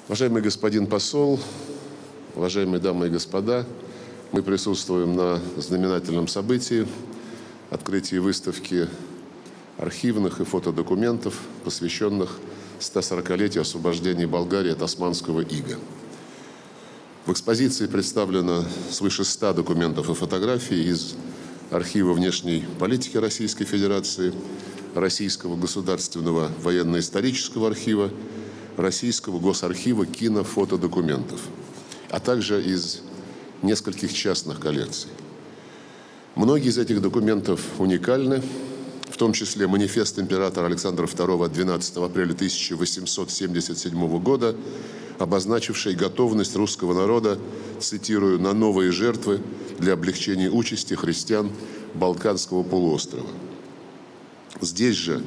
Уважаемый господин посол, уважаемые дамы и господа, мы присутствуем на знаменательном событии – открытии выставки архивных и фотодокументов, посвященных 140-летию освобождения Болгарии от османского ига. В экспозиции представлено свыше 100 документов и фотографий из архива внешней политики Российской Федерации, Российского государственного военно-исторического архива, Российского госархива кино-фотодокументов, а также из нескольких частных коллекций. Многие из этих документов уникальны, в том числе манифест императора Александра II от 12 апреля 1877 года, обозначивший готовность русского народа, цитирую, «на новые жертвы для облегчения участи христиан Балканского полуострова». Здесь же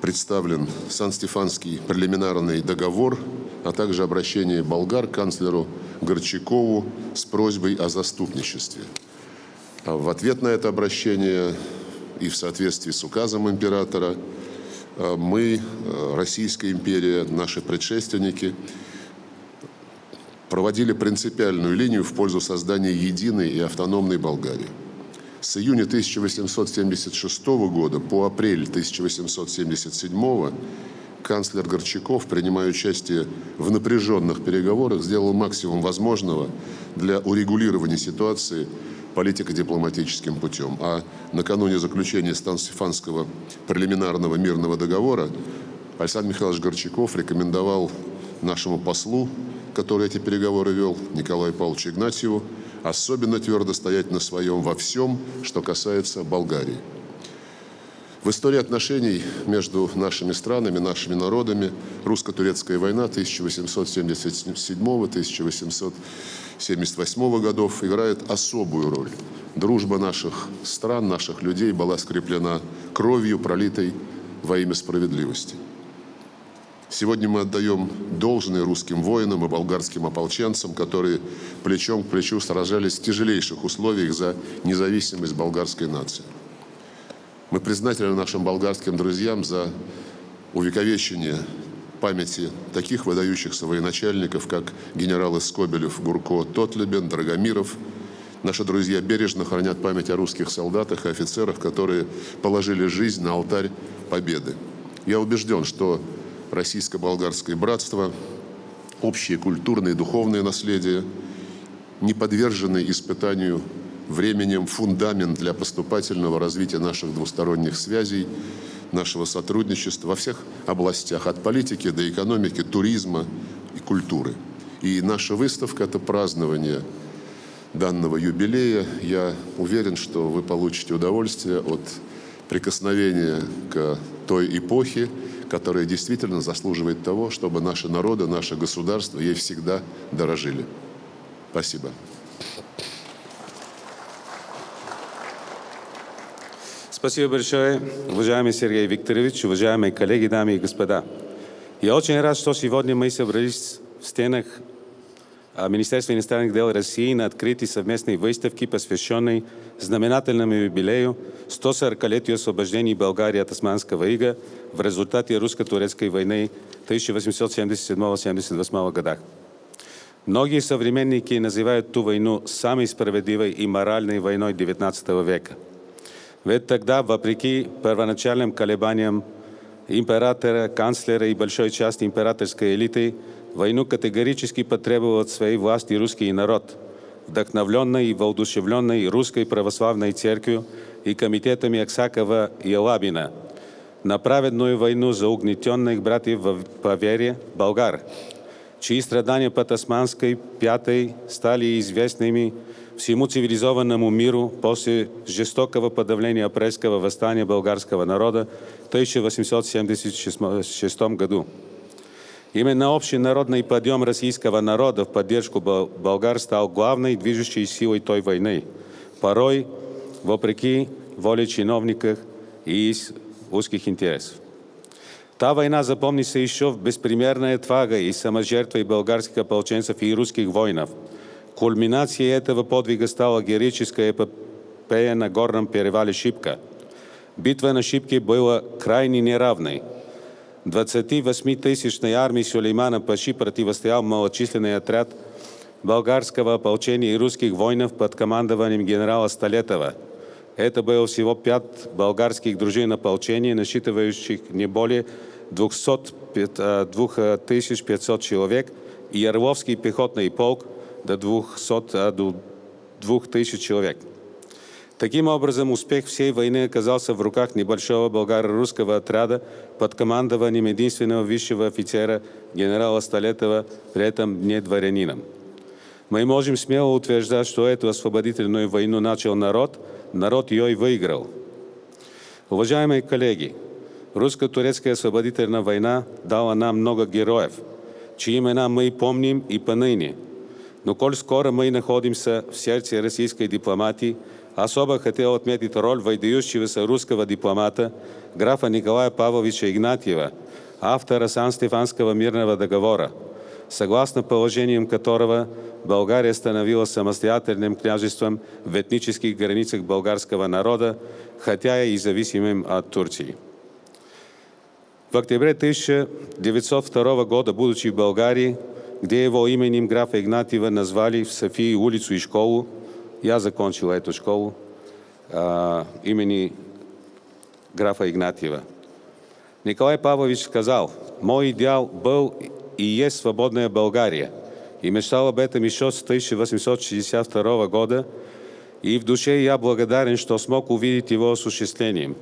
представлен Сан-Стефанский прелиминарный договор, а также обращение болгар к канцлеру Горчакову с просьбой о заступничестве. В ответ на это обращение и в соответствии с указом императора мы, Российская империя, наши предшественники, проводили принципиальную линию в пользу создания единой и автономной Болгарии. С июня 1876 года по апрель 1877 канцлер Горчаков, принимая участие в напряженных переговорах, сделал максимум возможного для урегулирования ситуации политико-дипломатическим путем. А накануне заключения Сан-Стефанского прелиминарного мирного договора Александр Михайлович Горчаков рекомендовал нашему послу, который эти переговоры вел, Николаю Павловичу Игнатьеву, особенно твердо стоять на своем во всем, что касается Болгарии. В истории отношений между нашими странами, нашими народами русско-турецкая война 1877-1878 годов играет особую роль. Дружба наших стран, наших людей была скреплена кровью, пролитой во имя справедливости. Сегодня мы отдаем должное русским воинам и болгарским ополченцам, которые плечом к плечу сражались в тяжелейших условиях за независимость болгарской нации. Мы признательны нашим болгарским друзьям за увековечение памяти таких выдающихся военачальников, как генералы Скобелев, Гурко, Тотлебен, Драгомиров. Наши друзья бережно хранят память о русских солдатах и офицерах, которые положили жизнь на алтарь победы. Я убежден, что российско-болгарское братство, общее культурное и духовное наследие, не подвержены испытанию временем фундамент для поступательного развития наших двусторонних связей, нашего сотрудничества во всех областях, от политики до экономики, туризма и культуры. И наша выставка – это празднование данного юбилея. Я уверен, что вы получите удовольствие от прикосновения к той эпохе, которая действительно заслуживает того, чтобы наши народы, наше государство ей всегда дорожили. Спасибо. Спасибо большое, уважаемый Сергей Викторович, уважаемые коллеги, дамы и господа. Я очень рад, что сегодня мы собрались в стенах Министерства иностранных дел России на открытой совместной выставке, посвященной знаменательному юбилею 140-летию освобождения Болгарии от османского ига в результате русско-турецкой войны 1877-1878 годах. Многие современники называют ту войну самой справедливой и моральной войной XIX века. Ведь тогда, вопреки первоначальным колебаниям императора, канцлера и большой части императорской элиты, войну категорически потребовал от своей власти русский народ, вдохновленный и воодушевленный Русской православной церковью и комитетами Аксакова и Алабина, на праведную войну за угнетенных братьев по вере болгар, чьи страдания под Османской Пятой стали известными всему цивилизованному миру после жестокого подавления апрельского восстания болгарского народа в 1876 году. Именно общий народный подъем российского народа в поддержку болгар стал главной движущей силой той войны, порой вопреки воле чиновников и узких интересов. Та война запомнится еще в беспримерной отвагой и саможертвой болгарских ополченцев и русских воинов. Кульминацией этого подвига стала героическая эпопея на горном перевале Шипка. Битва на Шипке была крайне неравной. 28-тысячной армии Сулеймана Паши противостоял малочисленный отряд болгарского ополчения и русских воинов под командованием генерала Столетова. Это было всего 5 болгарских дружин ополчения, насчитывающих не более 2500 человек, и Орловский пехотный полк до 2000 человек. Таким образом, успех всей войны оказался в руках небольшого болгаро-русского отряда под командованием единственного высшего офицера генерала Столетова, при этом не дворянином. Мы можем смело утверждать, что эту освободительную войну начал народ ее и выиграл. Уважаемые коллеги, русско-турецкая освободительная война дала нам много героев, чьи имена мы помним и поныне. Но коль скоро мы находимся в сердце российской дипломатии, особо хотел отметить роль выдающегося русского дипломата графа Николая Павловича Игнатьева, автора Сан-Стефанского мирного договора, согласно положениям которого България становилась самостоятельным княжеством в этнических границах болгарского народа, хотя и зависимым от Турции. В октябре 1902 года, будучи в Болгарии, где его именем графа Игнатьева назвали в Софии улицу и школу, я закончил эту школу имени графа Игнатьева. Николай Павлович сказал: «Мой идеал был и есть свободная Болгария, и мечтал об этом еще с 1862 года, и в душе я благодарен, что смог увидеть его осуществлением.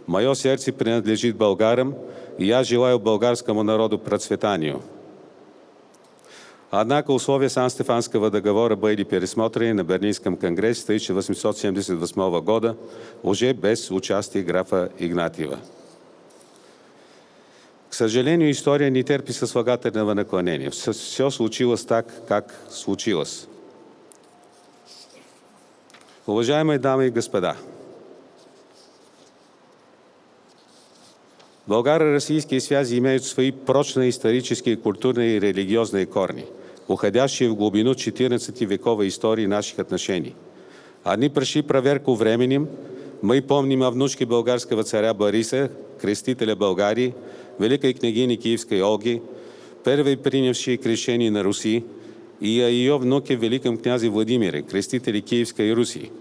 Мое сердце принадлежит болгарам, и я желаю болгарскому народу процветанию». Однако условия Сан-Стефанского договора были пересмотрены на Берлинском конгрессе 1878 года, уже без участия графа Игнатьева. К сожалению, история не терпит сослагательного наклонения. Все случилось так, как случилось. Уважаемые дамы и господа, болгаро-российские связи имеют свои прочные исторические, культурные и религиозные корни, уходящие в глубину 14-вековой истории наших отношений. Они прошли проверку временем. Мы помним о внучке болгарского царя Бориса, крестителя Болгарии, великой княгини Киевской Ольги, первой принявшей крещение на Руси, и о ее внуке великом князе Владимире, крестителе Киевской Руси.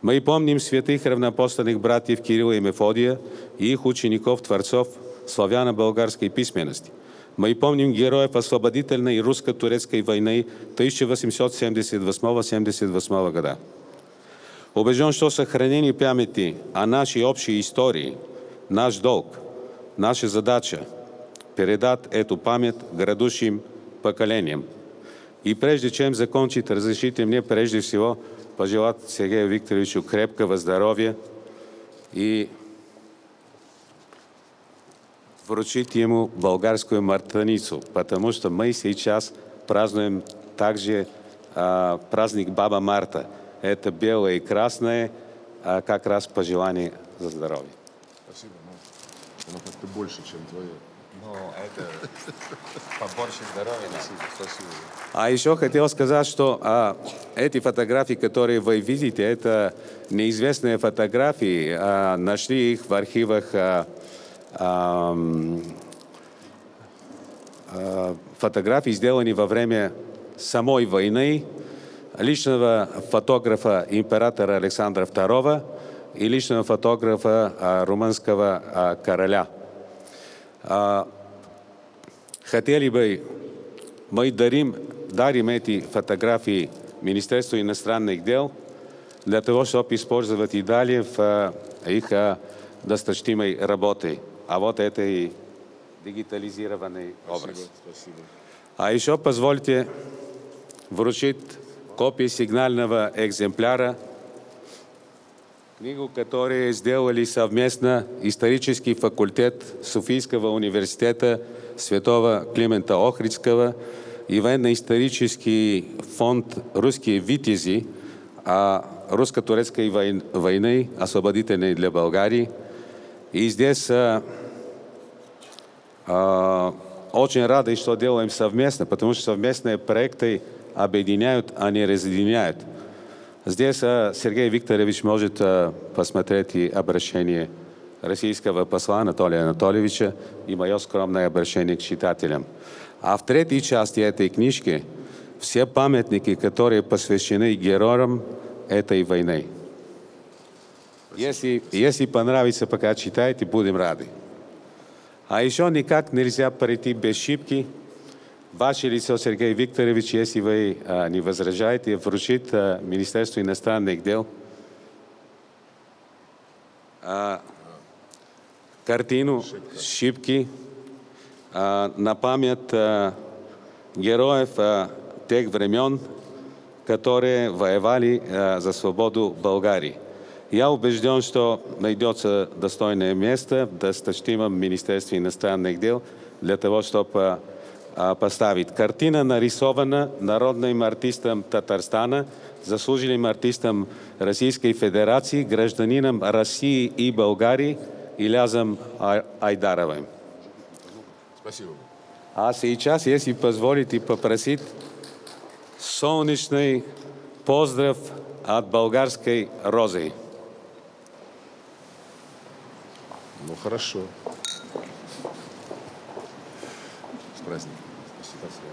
Мы помним святых равноапостольных братьев Кирилла и Мефодия и их учеников-творцов славяно-болгарской письменности. Мы помним героев освободительной и русско-турецкой войны 1878-78 года. Убежден, что сохранение памяти о нашей общей истории – наш долг, наша задача – передать эту память грядущим поколениям. И прежде чем закончить, разрешите мне прежде всего пожелать Сергею Викторовичу крепкого здоровья и вручить ему болгарскую мартаницу, потому что мы сейчас празднуем также праздник Баба Марта. Это белое и красное, как раз пожелание за здоровье. Спасибо. Оно как-то больше, чем твое. Ну, это побольше здоровья. Спасибо. А еще хотел сказать, что эти фотографии, которые вы видите, это неизвестные фотографии. Нашли их в архивах фотографий, сделаны во время самой войны, личного фотографа императора Александра II и личного фотографа румынского короля. Хотели бы, мы дарим эти фотографии Министерству иностранных дел для того, чтобы использовать и далее в их досточтимой работе. А вот это и дигитализированный образ. Спасибо. А еще позвольте вручить копию сигнального экземпляра, книгу, которую сделали совместно исторический факультет Софийского университета Святого Климента Охридского и военно-исторический фонд «Русские витязи» о русско-турецкой войне, освободительной для Болгарии. И здесь очень рады, что делаем совместно, потому что совместные проекты объединяют, а не разъединяют. Здесь Сергей Викторович может посмотреть и обращение российского посла Анатолия Анатольевича и мое скромное обращение к читателям. А в третьей части этой книжки все памятники, которые посвящены героям этой войны. Если понравится, пока читайте, будем рады. А еще никак нельзя пройти без шибки. Ваше лицо, Сергей Викторович, если вы не возражаете, вручит Министерство иностранных дел картину «Шибки» на память героев тех времен, которые воевали за свободу Българии. Я убежден, что найдется достойное место в досточтимом Министерстве иностранных дел для того, чтобы поставить. Картина нарисована народным артистом Татарстана, заслуженным артистом Российской Федерации, гражданином России и Болгарии Илязом Айдаровым. Спасибо. А сейчас, если позволите, попросить солнечный поздрав от болгарской розы. Ну, хорошо. С праздником. Спасибо.